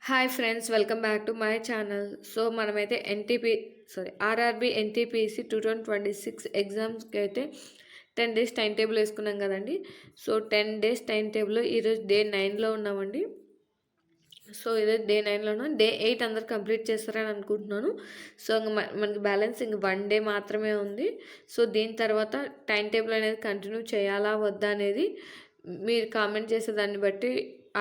Hi friends, welcome back to my channel. So మనమైతే RRB NTPC 2026 ఎగ్జామ్స్కి అయితే 10 days time table వేసుకున్నాం కదండి. సో 10 డేస్ టైం టేబుల్లో ఈరోజు డే 9లో ఉన్నామండి. సో ఈరోజు డే 9లో ఉన్నాం. డే 8 అందరు కంప్లీట్ చేస్తారని అనుకుంటున్నాను. సో మనకి బ్యాలెన్స్ ఇంక 1 డే మాత్రమే ఉంది. సో దీని తర్వాత టైం టేబుల్ అనేది కంటిన్యూ చేయాలా వద్దా అనేది మీరు కామెంట్ చేసే దాన్ని బట్టి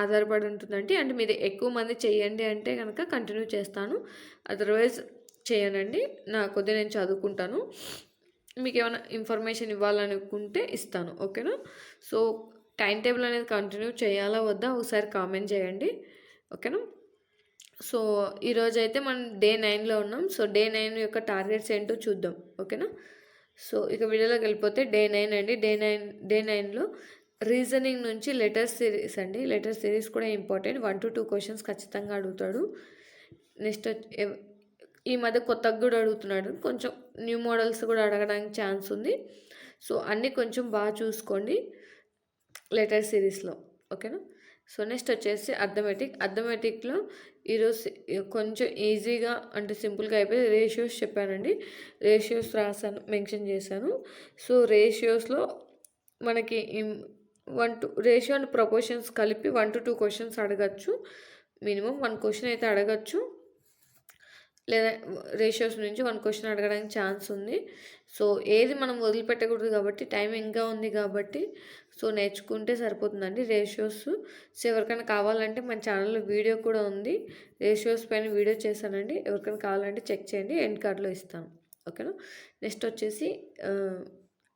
ఆధారపడి ఉంటుందండి. అంటే మీరు ఎక్కువ మంది చేయండి అంటే కనుక కంటిన్యూ చేస్తాను, అదర్వైజ్ చేయనండి. నా కొద్దిగా నేను చదువుకుంటాను, మీకు ఏమైనా ఇన్ఫర్మేషన్ ఇవ్వాలనుకుంటే ఇస్తాను, ఓకేనా. సో టైం టేబుల్ అనేది కంటిన్యూ చేయాలా వద్దా ఒకసారి కామెంట్ చేయండి, ఓకేనా. సో ఈరోజు అయితే మనం డే 9లో ఉన్నాం. సో డే 9 యొక్క టార్గెట్స్ ఏంటో చూద్దాం, ఓకేనా. సో ఇక వీడియోలోకి వెళ్ళిపోతే డే 9 అండి. డే 9లో రీజనింగ్ నుంచి లెటర్ సిరీస్ అండి. లెటర్ సిరీస్ కూడా ఇంపార్టెంట్. 1 to 2 క్వశ్చన్స్ ఖచ్చితంగా అడుగుతాడు. నెక్స్ట్ ఈ మధ్య కొత్తగా కూడా అడుగుతున్నాడు, కొంచెం న్యూ మోడల్స్ కూడా అడగడానికి ఛాన్స్ ఉంది. సో అన్నీ కొంచెం బాగా చూసుకోండి లెటర్ సిరీస్లో, ఓకేనా. సో నెక్స్ట్ వచ్చేసి అర్థమెటిక్లో ఈరోజు కొంచెం ఈజీగా అంటే సింపుల్గా అయిపోయి రేషియోస్ చెప్పానండి. రేషియోస్ రాసాను, మెన్షన్ చేశాను. సో రేషియోస్లో మనకి 1 to రేషియో అండ్ ప్రపోర్షన్స్ కలిపి 1 to 2 క్వశ్చన్స్ అడగచ్చు. మినిమం 1 క్వశ్చన్ అయితే అడగచ్చు, లేదా రేషియోస్ నుంచి 1 క్వశ్చన్ అడగడానికి ఛాన్స్ ఉంది. సో ఏది మనం వదిలిపెట్టకూడదు కాబట్టి టైం ఇంకా ఉంది కాబట్టి సో నేర్చుకుంటే సరిపోతుందండి రేషియోస్. సో ఎవరికైనా కావాలంటే మన ఛానల్లో వీడియో కూడా ఉంది, రేషియోస్ పైన వీడియో చేశానండి. ఎవరికైనా కావాలంటే చెక్ చేయండి, ఎండ్ కార్డ్లో ఇస్తాను, ఓకేనా. నెక్స్ట్ వచ్చేసి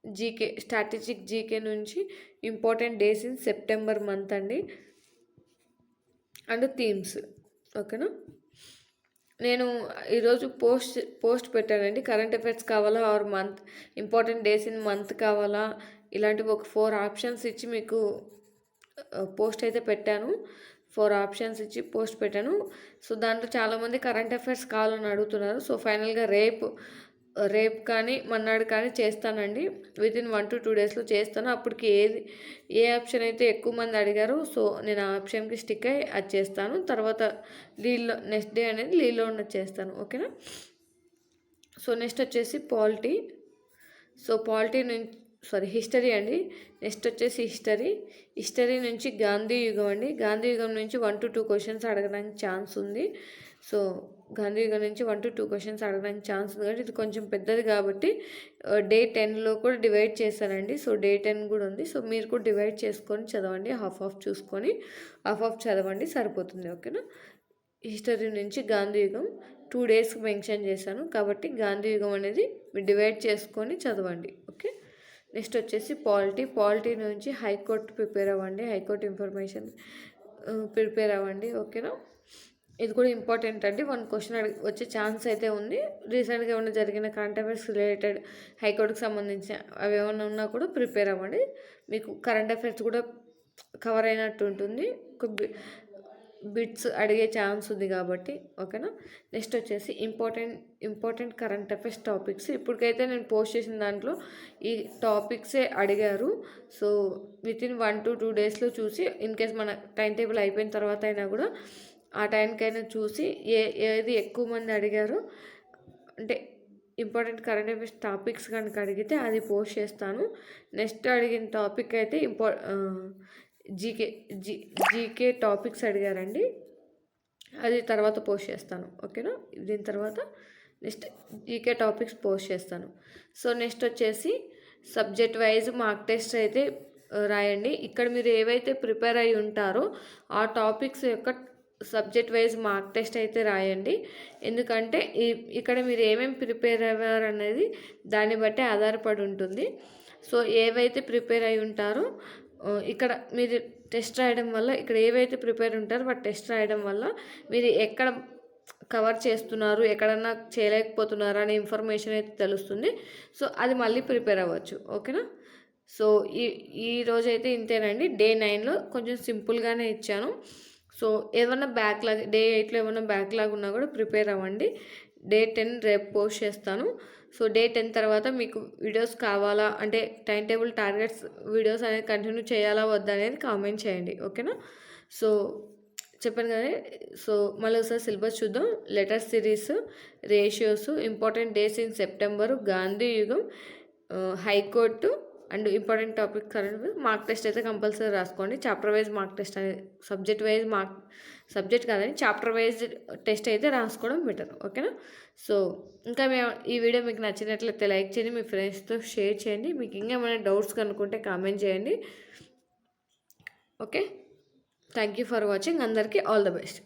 జీకే, స్ట్రాటజిక్ జీకే నుంచి important days in September month అండి, అండ్ థీమ్స్, ఓకేనా. నేను ఈరోజు పోస్ట్ పెట్టానండి. కరెంట్ అఫైర్స్ కావాలా are month important days in month కావాలా, ఇలాంటివి ఒక 4 ఆప్షన్స్ ఇచ్చి మీకు పోస్ట్ అయితే పెట్టాను. 4 ఆప్షన్స్ ఇచ్చి పోస్ట్ పెట్టాను. సో దాంట్లో చాలామంది కరెంట్ అఫైర్స్ కావాలని అడుగుతున్నారు. సో ఫైనల్గా రేపు కానీ మన్నాడు కానీ చేస్తానండి. వితిన్ 1 to 2 డేస్లో చేస్తాను. అప్పటికి ఏ ఆప్షన్ అయితే ఎక్కువ మంది అడిగారో సో నేను ఆ ఆప్షన్కి స్టిక్ అయ్యి అది చేస్తాను. తర్వాత లీడ్లో నెక్స్ట్ డే అనేది లీడ్లో ఉన్నది చేస్తాను, ఓకేనా. సో నెక్స్ట్ వచ్చేసి పాలిటీ నుంచి హిస్టరీ అండి. నెక్స్ట్ వచ్చేసి హిస్టరీ నుంచి గాంధీ యుగం అండి. గాంధీ యుగం నుంచి 1 to 2 క్వశ్చన్స్ అడగడానికి ఛాన్స్ ఉంది. సో గాంధీ యుగం నుంచి 1 to 2 క్వశ్చన్స్ అడగడానికి ఛాన్స్ ఉంది కాబట్టి ఇది కొంచెం పెద్దది కాబట్టి డే 10లో కూడా డివైడ్ చేశానండి. సో డే 10 కూడా ఉంది. సో మీరు కూడా డివైడ్ చేసుకొని చదవండి, హాఫ్ చూసుకొని హాఫ్ చదవండి, సరిపోతుంది, ఓకేనా. హిస్టరీ నుంచి గాంధీ యుగం 2 డేస్కి మెన్షన్ చేశాను కాబట్టి గాంధీ యుగం అనేది మీరు డివైడ్ చేసుకొని చదవండి, ఓకే. నెక్స్ట్ వచ్చేసి పాలిటీ నుంచి హైకోర్టు ప్రిపేర్ అవ్వండి, హైకోర్టు ఇన్ఫర్మేషన్ ప్రిపేర్ అవ్వండి, ఓకేనా. ఇది కూడా ఇంపార్టెంట్ అండి. 1 క్వశ్చన్ వచ్చే ఛాన్స్ అయితే ఉంది. రీసెంట్గా ఏమైనా జరిగిన కరెంట్ అఫైర్స్ రిలేటెడ్ హైకోర్టుకి సంబంధించిన అవి ఏమైనా ఉన్నా కూడా ప్రిపేర్ అవ్వండి. మీకు కరెంట్ అఫైర్స్ కూడా కవర్ అయినట్టు ఉంటుంది, బిట్స్ అడిగే ఛాన్స్ ఉంది కాబట్టి, ఓకేనా. నెక్స్ట్ వచ్చేసి ఇంపార్టెంట్ కరెంట్ అఫైర్స్ టాపిక్స్. ఇప్పటికైతే నేను పోస్ట్ చేసిన దాంట్లో ఈ టాపిక్సే అడిగారు. సో వితిన్ 1 to 2 డేస్లో చూసి ఇన్ కేస్ మన టైం టేబుల్ అయిపోయిన తర్వాత అయినా కూడా ఆ టైంకైనా చూసి ఏది ఎక్కువ మంది అడిగారో అంటే ఇంపార్టెంట్ కరెంట్ అఫైర్స్ టాపిక్స్ కనుక అడిగితే అది పోస్ట్ చేస్తాను. నెక్స్ట్ అడిగిన టాపిక్ అయితే జీకే టాపిక్స్ అడిగారండి, అది తర్వాత పోస్ట్ చేస్తాను, ఓకేనా. దీని తర్వాత నెక్స్ట్ జీకే టాపిక్స్ పోస్ట్ చేస్తాను. సో నెక్స్ట్ వచ్చేసి సబ్జెక్ట్ వైజ్ మార్క్ టెస్ట్ అయితే రాయండి. ఇక్కడ మీరు ఏవైతే ప్రిపేర్ అయి ఉంటారో ఆ టాపిక్స్ యొక్క సబ్జెక్ట్ వైజ్ మార్క్ టెస్ట్ అయితే రాయండి. ఎందుకంటే ఇక్కడ మీరు ఏమేమి ప్రిపేర్ అయ్యారు అనేది దాన్ని బట్టి ఆధారపడి ఉంటుంది. సో ఏవైతే ప్రిపేర్ అయి ఉంటారో ఇక్కడ మీరు టెస్ట్ రాయడం వల్ల, ఇక్కడ ఏవైతే ప్రిపేర్ ఉంటారో వాటి టెస్ట్ రాయడం వల్ల మీరు ఎక్కడ కవర్ చేస్తున్నారు, ఎక్కడన్నా చేయలేకపోతున్నారా అనే ఇన్ఫర్మేషన్ అయితే తెలుస్తుంది. సో అది మళ్ళీ ప్రిపేర్ అవ్వచ్చు, ఓకేనా. సో ఈ రోజు అయితే ఇంతేనండి. డే 9లో కొంచెం సింపుల్గానే ఇచ్చాను. సో ఏమన్నా బ్యాక్లాగ్ డే 8లో ఏమన్నా బ్యాక్లాగ్ ఉన్నా కూడా ప్రిపేర్ అవ్వండి. డే 10 రేపు పోస్ట్ చేస్తాను. సో డే 10 తర్వాత మీకు వీడియోస్ కావాలా అంటే టైం టేబుల్ టార్గెట్స్ వీడియోస్ అనేది కంటిన్యూ చేయాలా వద్దా అనేది కామెంట్ చేయండి, ఓకేనా. సో చెప్పాను కదా. సో మళ్ళీ ఒకసారి సిలబస్ చూద్దాం. Letter series, ratios, important days in September, Gandhi యుగం, high court and important topic current. Mark test అయితే కంపల్సరీ రాసుకోండి. చాప్టర్ వైజ్ మార్క్ టెస్ట్ అనేది సబ్జెక్ట్ కాదని చాప్టర్ వైజ్ టెస్ట్ అయితే రాసుకోవడం బెటర్. ఓకేనా. సో ఇంకా ఈ వీడియో మీకు నచ్చినట్లయితే లైక్ చేయండి, మీ ఫ్రెండ్స్తో షేర్ చేయండి. మీకు ఇంకా ఏమైనా డౌట్స్ కనుక్కుంటే కామెంట్ చేయండి. Okay, thank you for watching. అందరికీ ఆల్ ద బెస్ట్.